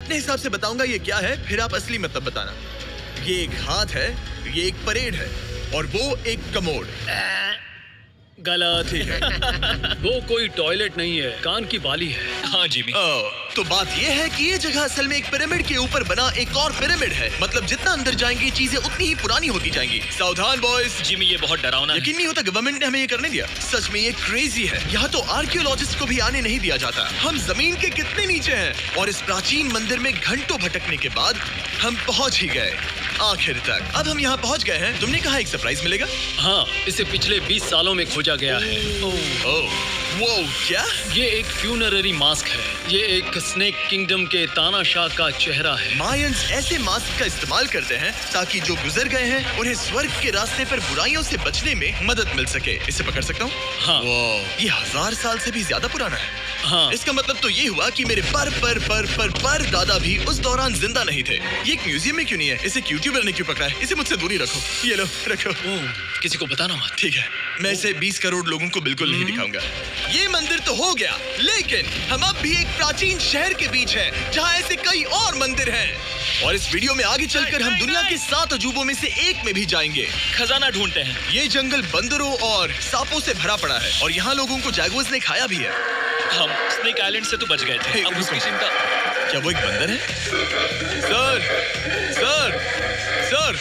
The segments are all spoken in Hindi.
अपने हिसाब से बताऊंगा ये क्या है, फिर आप असली मतलब बताना। ये एक हाथ है, ये एक परेड है, और वो एक कमोड। गलत। ठीक है। वो कोई टॉयलेट नहीं है, कान की बाली है। हाँ जिमी। तो बात ये है कि ये जगह असल में एक पिरामिड के ऊपर बना एक और पिरामिड है। मतलब जितना अंदर जाएंगी चीजें उतनी ही पुरानी होती जाएंगी। सावधान बॉयज। जिमी ये बहुत डरावना है। यकीन नहीं होता गवर्नमेंट ने हमें ये करने दिया। सच में ये क्रेजी है। यहाँ तो आर्कियोलॉजिस्ट को भी आने नहीं दिया जाता। हम जमीन के कितने नीचे हैं, और इस प्राचीन मंदिर में घंटों भटकने के बाद हम पहुँच ही गए आखिर तक। अब हम यहाँ पहुँच गए हैं। तुमने कहा एक सरप्राइज मिलेगा। हाँ, इसे पिछले 20 सालों में खोजा गया है। वो क्या? ये एक फ्यूनररी मास्क है। ये एक स्नेक किंगडम के तानाशाह का चेहरा है। मायंस ऐसे मास्क का इस्तेमाल करते हैं ताकि जो गुजर गए हैं उन्हें स्वर्ग के रास्ते पर बुराइयों से बचने में मदद मिल सके। इसे पकड़ सकता हूँ? हाँ। ये 1000 साल से भी ज्यादा पुराना है। हाँ। इसका मतलब तो ये हुआ कि मेरे पर दादा भी उस दौरान जिंदा नहीं थे। ये एक म्यूजियम में क्यों नहीं है? इसे यूट्यूबर ने क्यों पकड़ा है? इसे मुझसे दूरी रखो। ये लो, रखो। किसी को बताना मत। ठीक है, मैं इसे 20 करोड़ लोगों को बिल्कुल नहीं दिखाऊंगा। ये मंदिर तो हो गया, लेकिन हम अब भी एक प्राचीन शहर के बीच हैं, जहां ऐसे कई और मंदिर हैं। और इस वीडियो में आगे चलकर हम दुनिया के 7 अजूबों में से एक में भी जाएंगे। खजाना ढूंढते हैं। ये जंगल बंदरों और सांपों से भरा पड़ा है, और यहाँ लोगों को जैगुआर्स ने खाया भी है। हम स्नेक आइलैंड से तो बच गए थे। अब उसकी चिंता। क्या वो एक बंदर है? Sir, sir, sir.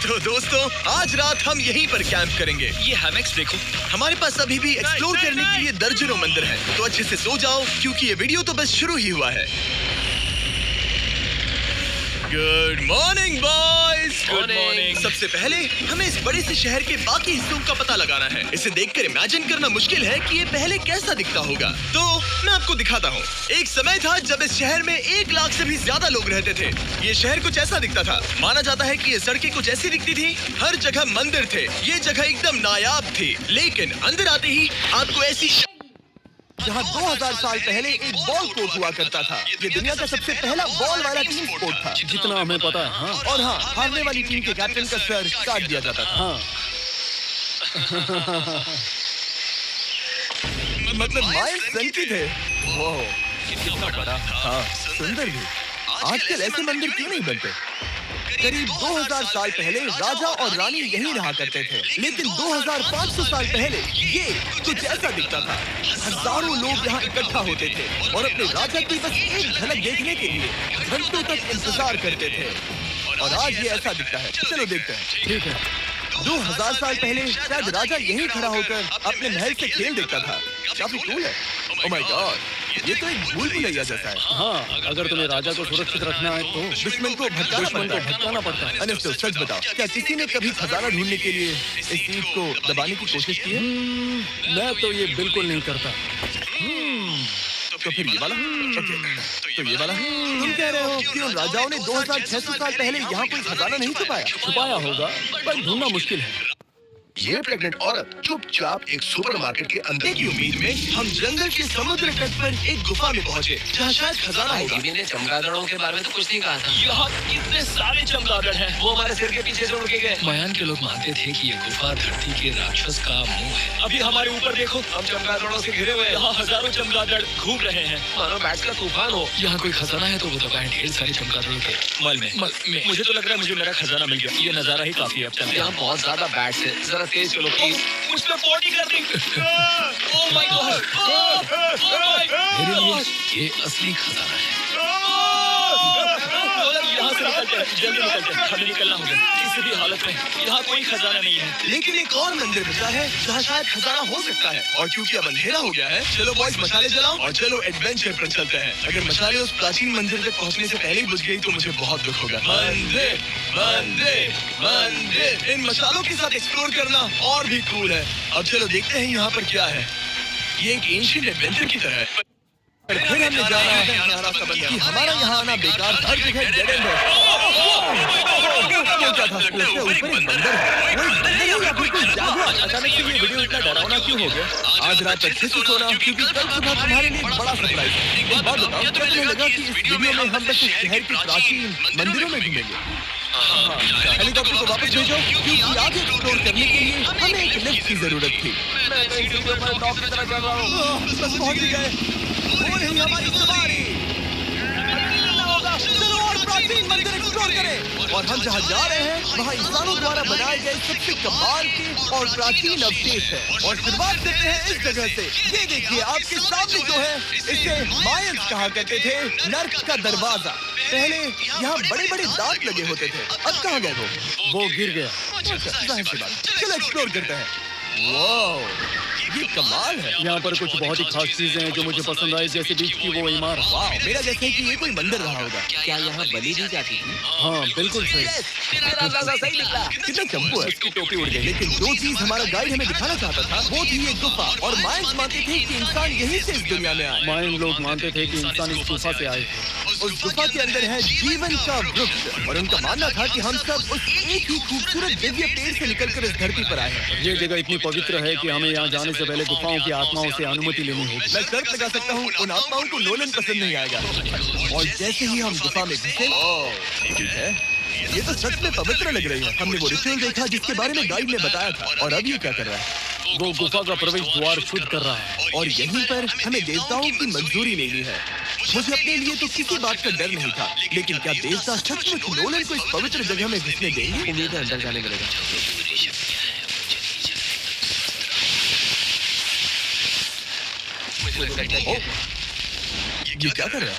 तो दोस्तों, आज रात हम यहीं पर कैंप करेंगे। ये हैमेक्स देखो। हमारे पास अभी भी एक्सप्लोर करने के लिए दर्जनों मंदिर हैं। तो अच्छे से सो जाओ, क्योंकि ये वीडियो तो बस शुरू ही हुआ है। Good morning boys. Good morning. सबसे पहले हमें इस बड़े से शहर के बाकी हिस्सों का पता लगाना है। इसे देखकर इमेजिन करना मुश्किल है कि ये पहले कैसा दिखता होगा। तो मैं आपको दिखाता हूँ। एक समय था जब इस शहर में 1 लाख से भी ज्यादा लोग रहते थे। ये शहर कुछ ऐसा दिखता था। माना जाता है कि ये सड़कें कुछ ऐसी दिखती थी। हर जगह मंदिर थे। ये जगह एकदम नायाब थी। लेकिन अंदर आते ही आपको ऐसी जहाँ 2000 साल पहले एक बॉल कोर्ट हुआ करता था। ये दुनिया का सबसे पहला बॉल वाला टीम स्पोर्ट था। जितना हमें पता है। हाँ। और हाँ, हारने वाली टीम के कैप्टन का सर काट दिया जाता था। हाँ। मतलब माइंड सनकी थे। वाह, कितना बड़ा। हाँ, सुंदर भी। आजकल ऐसे मंदिर क्यों नहीं बनते? करीब 2000 साल पहले राजा और रानी यहीं रहा करते थे। लेकिन 2500 साल पहले ये कुछ ऐसा दिखता था। हजारों लोग यहाँ इकट्ठा होते थे और अपने राजा की बस एक झलक देखने के लिए घंटों तक इंतजार करते थे। और आज ये ऐसा दिखता है। चलो देखते हैं। ठीक है। 2000 साल पहले शायद राजा यहीं खड़ा होकर अपने महल से खेल देखता था। काफी कूल है। ओह माय गॉड, ये तो एक भूल भुलैया जैसा है। हाँ, अगर तुम्हें राजा को सुरक्षित रखना है तो दुश्मन को भटकाना पड़ता है। अनिस्तो, सच बताओ, क्या किसी ने कभी खजाना ढूंढने के लिए इस ईंट को दबाने की कोशिश की है? मैं तो ये बिल्कुल नहीं करता। तो फिर ये वाला? तो ये वाला? तुम कह रहे हो कि उन राजाओं ने 2600 साल पहले यहाँ कोई खजाना नहीं छुपाया? छुपाया होगा, पर ढूंढना मुश्किल है। ये प्रेग्नेंट औरत चुपचाप एक सुपरमार्केट के अंदर की उम्मीद में हम जंगल के समुद्र तट पर एक गुफा में पहुंचे, जहाँ शायद खजाना होगा। जिमी ने चमगादड़ों के बारे में तो कुछ नहीं कहा था। यहाँ कितने सारे चमगादड़ हैं। वो हमारे सिर के पीछे से उड़ के गए। मयान के लोग मानते थे कि ये गुफा धरती के राक्षस का मुंह है। अभी हमारे ऊपर देखो, हम चमगादड़ों से घिरे हुए हैं। यहाँ हजारों चमगादड़ घूम रहे हैं। मानो बैट्स का तूफान हो। यहाँ कोई खजाना है तो वो दबाएं ढेर सारे चमगादड़ों के मल में। मुझे तो लग रहा है मुझे मेरा खजाना मिल गया। ये नजारा ही काफी है। अब चलते हैं। यहाँ बहुत ज्यादा बैट्स है। जरा तेज चलो प्लीज। मुझ पे 40 कर दी। Oh my God. मेरे लिए ये असली खजाना है। यहाँ से निकलते हैं, जल्दी निकलते हैं। हमें निकलना होगा किसी भी हालत में। यहाँ कोई खजाना नहीं है। लेकिन एक और मंदिर बचा है जहाँ शायद खजाना हो सकता है। और क्योंकि अब अंधेरा हो गया है, चलो बॉयज मसाले जलाओ और चलो एडवेंचर पर चलते हैं। अगर मसाले उस प्राचीन मंदिर तक पहुँचने से पहले ही बुझ गई तो मुझे बहुत दुख होगा। मंदिर, मंदिर, मंदिर। इन मसालों के साथ एक्सप्लोर करना और भी कूल है। अब चलो देखते हैं यहाँ पर क्या है। ये एक एंशिएंट एडवेंचर की तरह है। फिर हमने जाना है कि हमारा यहाँ आना बेकार, हर जगह डेड एंड है। वो क्या था? उसके ऊपर एक बंदर है। वो एक बंदर है या फिर कोई जादू? अचानक से ये वीडियो इतना डरावना क्यों हो गया? आज रात अच्छे से सोना, क्योंकि कल सुबह तुम्हारे लिए एक बड़ा सरप्राइज है। एक बात बताओ, क्या तुम्हें लगा कि इस वीडियो में हम बस इस शहर के प्राचीन मंदिरों में घूमेंगे? हेलीकॉप्टर को वापस भेजो क्योंकि आगे एक्सप्लोर करने के लिए हमें एक लिफ्ट की जरूरत थी। मैं तो इसी ऊपर टॉप की तरफ चल रहा हूँ। बस पहुंच ही गए। वो रही हमारी सवारी। चलो और प्राचीन मंदिर एक्सप्लोर करें। और हम जहाँ जा रहे हैं वहाँ इंसानों द्वारा बनाए गए सबसे कमाल के और प्राचीन अवशेष है। और शुरुआत करते हैं इस जगह से। ये देखिए आपके सामने जो है इसे मायंस कहा करते थे, नर्क का दरवाजा। पहले यहाँ बड़े बड़े दांत लगे होते थे, अब कहाँ गए वो गिर गया। जाहिर सी बात। चलो एक्सप्लोर करते हैं। वाओ, ये कमाल है। यहाँ पर कुछ बहुत ही खास चीजें हैं जो मुझे पसंद आई, जैसे बीच की वो इमारत। वाह, मेरा जैसे है कि ये कोई मंदिर रहा होगा। क्या यहाँ बलि दी जाती थी? हाँ बिल्कुल सही। मेरा अंदाजा सही निकला। कितना चंपू है। इसकी टोपी उड़ गई। लेकिन जो चीज हमारा गाइड हमें दिखाना चाहता था वो थी ये गुफा। और मायंस मानते थे कि इंसान यहीं से इस दुनिया में आए। मायन लोग मानते थे कि इंसान इस गुफा से आए थे। उस गुफा के अंदर है जीवन का वृक्ष। और उनका मानना था कि हम सब उस एक ही खूबसूरत दिव्य पेड़ से निकलकर इस धरती पर आए हैं। ये जगह इतनी पवित्र है कि हमें यहाँ जाने से पहले गुफाओं की आत्माओं से अनुमति लेनी होगी। मैं शर्त लगा सकता हूँ उन आत्माओं को नोलन पसंद नहीं आएगा। और जैसे ही हम गुफा में घुसे, ठीक है, ये तो सच में पवित्र लग रही है। हमने वो रिचुअल देखा जिसके बारे में गाइड ने बताया था। और अब ये क्या कर रहा है? वो गुफा का प्रवेश द्वार शुद्ध कर रहा है। और यहीं पर हमें देवताओं की मंजूरी लेनी है। मुझे अपने लिए तो किसी बात का डर नहीं था, लेकिन क्या देवता सचमुच नोलन को इस पवित्र जगह में घुसने देंगे? उम्मीद है अंदर जाने मिलेगा। ये क्या कर रहा है?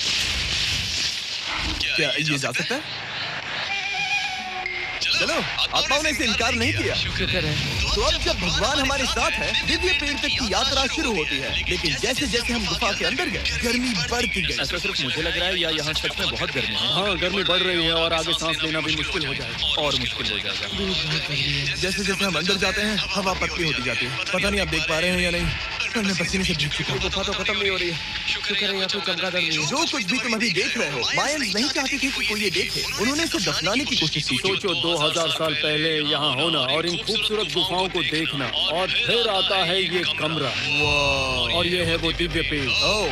क्या ये जा सकता है? चलो, आत्माओं ने इसे इनकार नहीं किया। शुक्र है। तो अब जब भगवान हमारे साथ है, दिव्य पेड़ तक की यात्रा शुरू होती है। लेकिन जैसे जैसे हम गुफा के अंदर गए, गर्मी बढ़ती गई। ऐसा सिर्फ मुझे लग रहा है या यहाँ सच में बहुत गर्मी है? हाँ, गर्मी बढ़ रही है और आगे सांस लेना भी मुश्किल हो जाएगा। और मुश्किल हो जाएगा। जैसे जैसे हम अंदर जाते हैं, हवा पतली होती जाती है। पता नहीं आप देख पा रहे हैं या नहीं, पर मैं पसीने से भीग चुका हूँ। गुफा तो खत्म नहीं हो रही है। शुक्र है यहाँ कोई चमगादड़ नहीं है। जो कुछ भी तुम अभी देख रहे हो, मायंस नहीं चाहते थे कि कोई ये देखे। उन्होंने इसे दफनाने की कोशिश की। सोचो 2000 साल पहले यहाँ होना और इन खूबसूरत गुफाओं को देखना, और फिर आता है ये कमरा। और ये है वो दिव्य पेड़। ओह,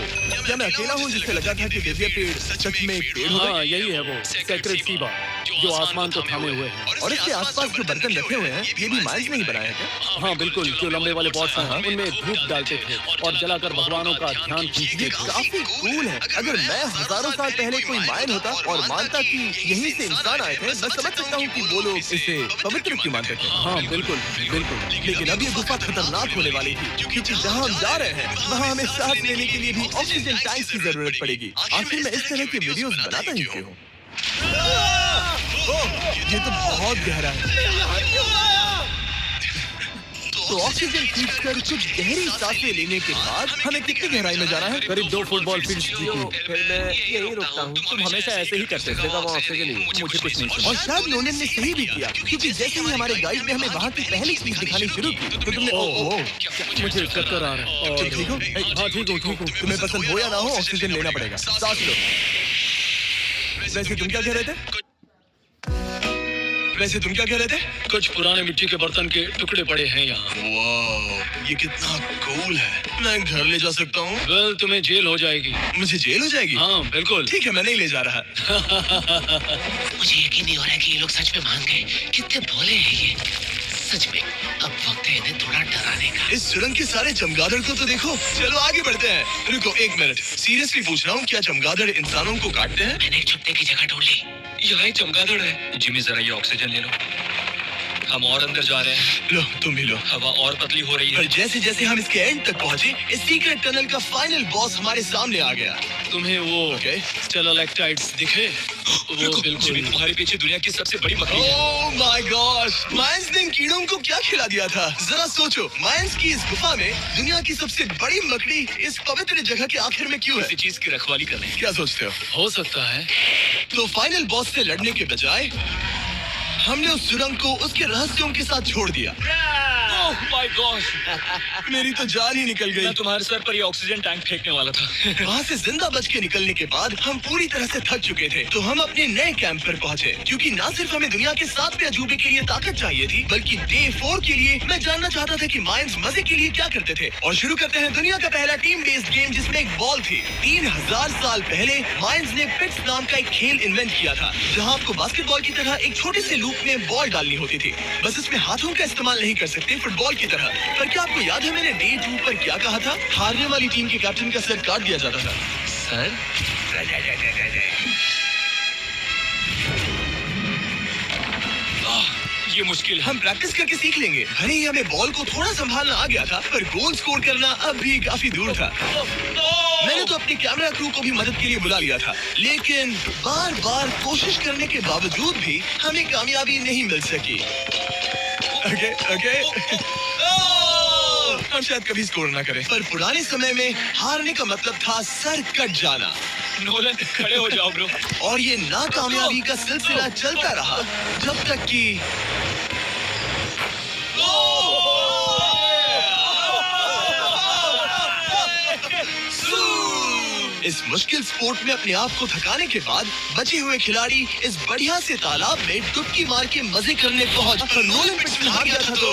क्या मैं अकेला हूँ जिससे लगा था कि दिव्य पेड़ सच में एक पेड़ होगा? हाँ, यही है वो सेक्रेड सीबा जो आसमान को थामे हुए है। और इसके आसपास जो बर्तन रखे हुए हैं, ये भी मायंस ने ही बनाए हैं क्या? हाँ बिल्कुल, जो लंबे वाले पॉट्स हैं उनमें धूप डालते थे और जलाकर भगवानों का ध्यान खींचते ये थे। काफी कूल है। अगर मैं हजारों साल पहले कोई मायन होता और मानता कि यहीं से इंसान आए थे, मैं समझ सकता हूँ कि वो लोग इसे पवित्र क्यों मानते थे। हाँ बिल्कुल बिल्कुल। लेकिन अब ये गुफा खतरनाक होने वाली थी, क्योंकि जहाँ हम जा रहे हैं वहाँ हमें सांस लेने के लिए भी ऑक्सीजन टैंक की जरूरत पड़ेगी। आखिर मैं इस तरह के वीडियोस बनाता ही क्यों हूँ? ये तो बहुत गहरा है। तो ऑक्सीजन खींचकर कुछ गहरी सांसें लेने के बाद हमें कितनी गहराई में जाना है? करीब 2 फुटबॉल फील्ड तो जितनी। फिर मैं यही रुकता हूँ। तुम हमेशा ऐसे ही करते थे। वो ऑक्सीजन ही। मुझे कुछ नहीं सुना। और शायद नोलन ने सही भी किया, क्योंकि जैसे ही हमारे गाइड ने हमें वहाँ की पहली चीज दिखानी शुरू की, तो तुमने मुझे चक्कर आ रहा है। तुम ठीक हो? हाँ ठीक हूँ। तुम्हें पसंद हो या ना हो, ऑक्सीजन लेना पड़ेगा। सांस लो। वैसे तुम क्या कह रहे थे? कुछ पुराने मिट्टी के बर्तन के टुकड़े पड़े हैं यहाँ। वाह, ये कितना कूल है। मैं घर ले जा सकता हूँ? वेल, तुम्हें जेल हो जाएगी। मुझे जेल हो जाएगी? हाँ बिल्कुल। ठीक है, मैं नहीं ले जा रहा। मुझे यकीन नहीं हो रहा है कि ये लोग सच में मान गए। कितने भोले हैं ये। सच में अब वक्त है इन्हें थोड़ा डराने का। इस सुरंग के सारे चमगादड़ को तो देखो। चलो आगे बढ़ते हैं। रुको 1 मिनट, सीरियसली पूछ रहा हूँ, क्या चमगादड़ इंसानों को काटते हैं? मैंने एक छुपने की जगह ढूंढ ली। यहाँ एक चमगादड़ है। जिमी जरा ये ऑक्सीजन ले लो। हम और अंदर जा रहे हैं। लो, तुम भी लो। हवा और पतली हो रही पर है। जैसे जैसे हम इसके एंड तक पहुंचे, इस सीक्रेट टनल का फाइनल बॉस हमारे सामने आ गया। तुम्हें वो ओके। स्टेलाक्टाइट्स दिखे? वो जिमी, बिल्कुल। तुम्हारे पीछे दुनिया की सबसे बड़ी मकड़ी है। ओह माय गॉश, मायंस ने इन कीड़ों को क्या खिला दिया था? जरा सोचो, मायंस की इस गुफा में दुनिया की सबसे बड़ी मकड़ी इस पवित्र जगह के आखिर में क्यों है? किसी चीज की रखवाली कर रहे हैं। क्या सोचते हो? सकता है। तो फाइनल बॉस से लड़ने के बजाय हमने उस सुरंग को उसके रहस्यों के साथ छोड़ दिया। माय गॉड, मेरी तो जान ही निकल गई। मैं तुम्हारे सर पर ये ऑक्सीजन टैंक फेंकने वाला था। वहाँ से जिंदा बच के निकलने के बाद हम पूरी तरह से थक चुके थे, तो हम अपने नए कैंप पर पहुँचे। क्योंकि न सिर्फ हमें दुनिया के 7वें अजूबे के लिए ताकत चाहिए थी, बल्कि डे 4 के लिए मैं जानना चाहता था कि मायंस मजे के लिए क्या करते थे। और शुरू करते हैं दुनिया का पहला टीम बेस्ड गेम, जिसमें एक बॉल थी। 3000 साल पहले मायंस ने पिट्स नाम का एक खेल इन्वेंट किया था, जहाँ आपको बास्केटबॉल की तरह एक छोटे से लूप में बॉल डालनी होती थी। बस इसमें हाथों का इस्तेमाल नहीं कर सकते फुटबॉल की तरह। पर क्या आपको याद है मैंने डे 2 पर क्या कहा था? हारने वाली टीम के कैप्टन का सर काट दिया जाता था। सर, ये मुश्किल है। हम प्रैक्टिस करके सीख लेंगे। भले ही हमें बॉल को थोड़ा संभालना आ गया था, पर गोल स्कोर करना अब भी काफी दूर था। मैंने तो अपने कैमरा क्रू को भी मदद के लिए बुला लिया था, लेकिन बार बार कोशिश करने के बावजूद भी हमें कामयाबी नहीं मिल सकी। ओके। हम शायद कभी स्कोर ना करें, पर पुराने समय में हारने का मतलब था सर कट जाना। नोलन, खड़े हो जाओ ब्रो। और ये नाकामयाबी का सिलसिला चलता रहा जब तक कि इस मुश्किल स्पोर्ट में अपने आप को थकाने के बाद बचे हुए खिलाड़ी इस बढ़िया से तालाब में डुबकी मार के मजे करने पहुंच। पर नोलन पिट्स में हार गया था तो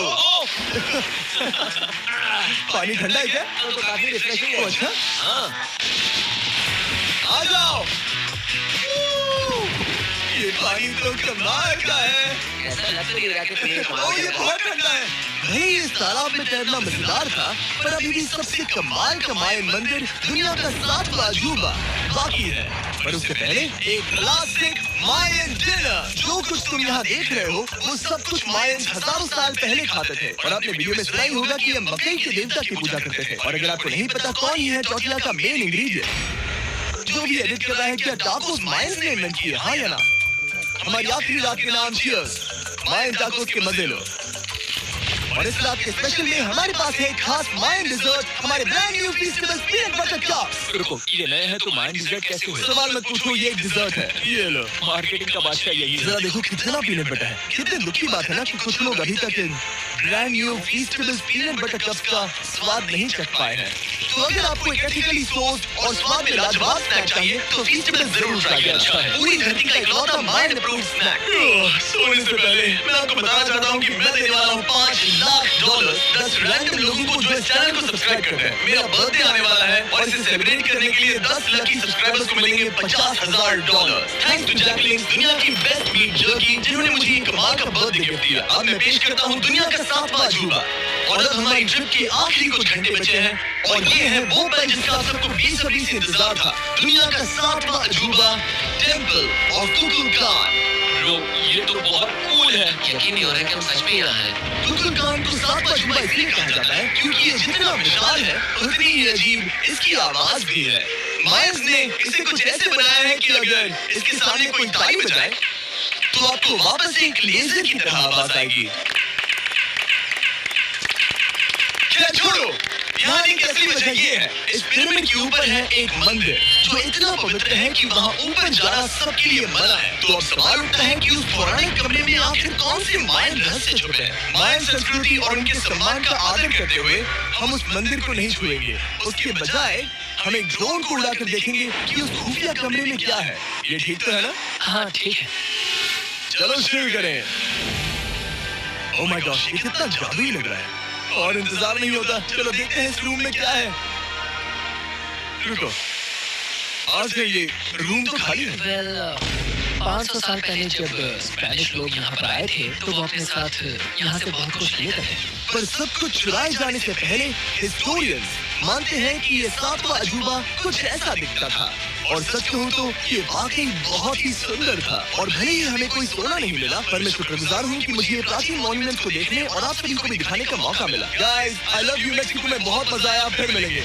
पानी ठंडा है क्या? तो काफी रिफ्रेशिंग है। अच्छा, आ जाओ। ये पानी तो कमाल का है। ऐसा लग तो नहीं रहा कि तुम्हें ओह, ये बहुत ठंडा है। भाई इस तालाब में तैरना मजेदार था, पर अभी भी सबसे कमाल का मायन मंदिर दुनिया का 7वां अजूबा बाकी है। पर उससे पहले एक क्लासिक मायन डिनर। जो कुछ तुम यहाँ देख रहे हो वो सब कुछ मायन हजारों साल पहले खाते थे। और आपने वीडियो में सुना ही होगा कि ये मकई के देवता की पूजा करते थे। और अगर आपको नहीं पता कौन ही है टोटिया का मेन इंग्रेडिएंट, जो भी एडिट कर रहा है, क्या टाकोस मायंस ने इन्वेंट किए? हाँ या ना? हमारी आखिरी रात के नाम चीयर्स, मायन टाकोस के मजे लो। और इस रात के स्पेशल में हमारे पास है खास मायन डिजर्ट, हमारे brand new Feastables peanut butter cups. रुको, ये नए हैं तो मायन डिजर्ट कैसे हुए? सवाल मत पूछो, ये एक डिजर्ट है। ये लो। मार्केटिंग का बादशाह यही है। जरा देखो कितना पीनट बटर है। कितने दुख की बात है ना कि कुछ लोग अभी तक इन brand new Feastables peanut butter cups का स्वाद नहीं चख पाए हैं। तो अगर आपको एक एथिकली सोर्स्ड और स्वाद में लाजवाब स्नैक चाहिए तो फीस्टेबल जरूर ट्राई करें। पूरी धरती का इकलौता मायन अप्रूव्ड स्नैक। सोने से पहले मैं आपको बताना चाहता हूँ कि मैं देने वाला हूँ $5 लाख 10 रैंडम लोगों को जो इस चैनल को सब्सक्राइब करते हैं। मेरा बर्थडे आने वाला है और इसे सेलिब्रेट करने के लिए 10 लकी सब्सक्राइबर्स को मिलेंगे $50,000। थैंक्स टू जैकलिन, दुनिया की बेस्ट मीट जर्की, जिन्होंने मुझे ये कमाल का बर्थडे गिफ्ट दिया। अब मैं पेश करता हूँ दुनिया का 7वां अजूबा। और अब हमारी ट्रिप के आखिरी कुछ घंटे बचे हैं और ये है वो पल जिसका आप सबको बेसब्री से इंतजार था। दुनिया का 7वां अजूबा, टेंपल ऑफ कुकुलकान। ब्रो, ये तो बहुत कूल है। यकीन नहीं हो रहा है कि हम सच में यहाँ हैं। कुकुलकान को 7वां अजूबा इसलिए कहा जाता है क्योंकि ये जितना विशाल है उतनी ही अजीब इसकी आवाज भी है। मायंस ने इसे कुछ ऐसे बनाया है कि अगर इसके सामने कोई ताली बजाए तो आपको वापस एक लेजर की तरह आवाज आएगी। क्या छोड़ो, यहाँ की असली वजह ये है, इस पिरामिड के ऊपर है एक मंदिर जो इतना पवित्र है कि वहाँ ऊपर जाना सबके लिए मना है। तो अब सवाल उठता है कि उस पौराणिक कमरे में आखिर कौन से मायन रहस्य छुपे हैं। मायन संस्कृति और उनके सम्मान का आदर करते हुए हम उस मंदिर को नहीं छुएंगे। उसके बजाय हम एक ड्रोन को उड़ाकर देखेंगे कि उस खुफिया कमरे में क्या है। ये ठीक तो है ना? हाँ ठीक है। चलो शुरू करें। ओह माय गॉड, ये कितना जादुई लग रहा है और इंतजार नहीं होता। चलो देखते हैं इस रूम में क्या है। रुको, आज से ये रूम तो खाली है। वेल 500 साल पहले जब स्पेनिश लोग यहाँ पर आए थे तो वो अपने साथ यहाँ से बहुत कुछ ले गए। पर सब कुछ चुराए जाने से पहले हिस्टोरियंस मानते हैं कि ये 7वां अजूबा कुछ ऐसा दिखता था। और सच कहूँ तो ये वाकई बहुत ही सुंदर था। और भले ही हमें कोई सोना नहीं मिला, पर मैं शुक्रगुजार हूँ कि मुझे ये प्राचीन मॉन्यूमेंट्स को देखने और आप सभी को भी दिखाने का मौका मिला। Guys, I love you. Mexico में बहुत मजा आया, फिर मिलेंगे।